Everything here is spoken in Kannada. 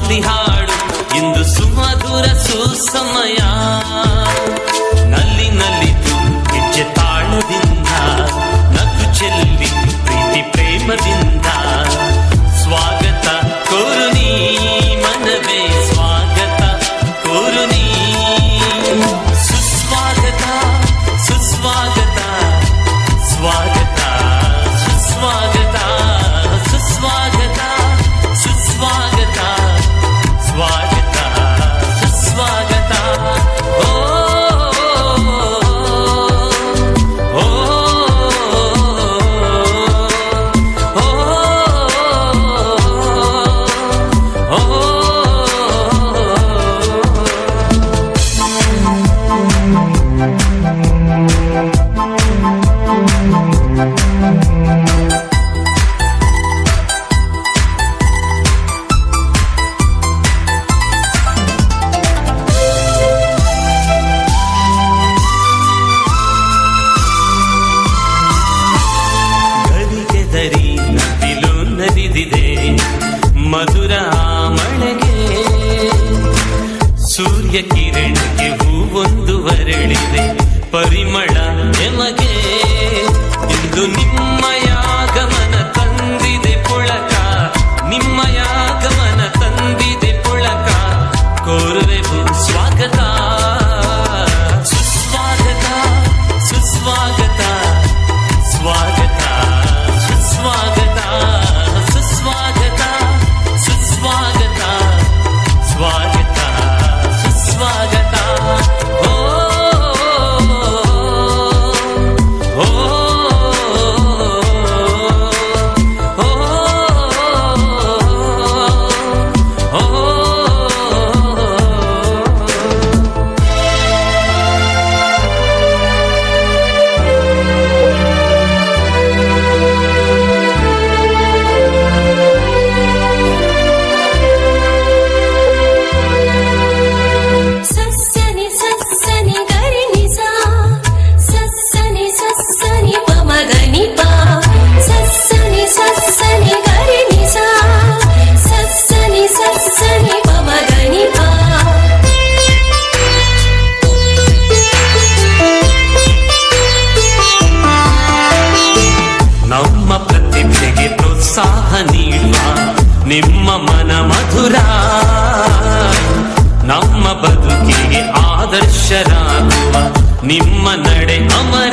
ರಾತ್ರಿ ಹಾಡು ಇಂದು ಸುಮಧುರ ಸುಸಮಯ. ನಲ್ಲಿ ನಲಿದು ಹೆಜ್ಜೆ ತಾಳದಿಂದ ನಗು ಚೆಲ್ಲಿ ಪ್ರೀತಿ ಪ್ರೇಮದಿಂದ ಸ್ವಾಗತ ಕೋರುನಿ ಮನವೇ ಸ್ವಾಗತ ಕೋರುನಿ. ಸುಸ್ವಾಗತ ಸುಸ್ವಾಗತ ಸ್ವಾಗತ ಸುಸ್ವಾಗತ ಸುಸ್ವಾಗತ ಸುಸ್ವಾಗತ ಸ್ವಾಗತ ಸುಸ್ವಾಗತ. ಓ ಓ ಗರಿಗೆದರಿ ನದಿಲು ನದಿದಿದೆ ಮಧುರ ಮಳೆಗೆ. ಸೂರ್ಯ ಕಿರಣಕ್ಕೆ ಹೂವೊಂದು ಹೊರಳಿದೆ ಪರಿಮಳ ಎಮಗೆ. ಇಂದು ನಿಮ್ಮಯ ಗಮನ ತಂದಿದೆ ಪುಳಕ, ನಿಮ್ಮಯ ಗಮನ ತಂದಿದೆ ಪುಳಕ. ಕೋರುವೆವು ಸ್ವಾಗತ ಸುಸ್ವಾಗತ ಸುಸ್ವಾಗತ ಸ್ವಾಗತ ಸುಸ್ವಾಗತ ಸುಸ್ವಾಗತ ಸುಸ್ವಾಗತ ಸ್ವಾಗತ ಸುಸ್ವಾಗತ. ಓ ಓ ಓ ಓ ಸಸ್ಸನಿ ಸಸ್ಸನಿ ಗರಿನಿಸ ಸಸ್ಸನಿ ಸಸ್ಸನಿ ಪಮಗನಿ ಪ ಸಸ್ಸನಿ ಸಸ್ಸನಿ ಗರಿನಿಸ ಸಸ್ಸನಿ ಸಸ್ಸನಿ ಪಮಗನಿ ಪ. ನಮ್ಮ ಪ್ರತಿಭೆಗೆ ಪ್ರೋತ್ಸಾಹ ನೀಡುವ ನಿಮ್ಮ ಮನ ಮಧುರ. ನಮ್ಮ ಬದುಕಿಗೆ ಆದರ್ಶರಾಗುವ ನಿಮ್ಮ ನಡೆ ಅಮರ.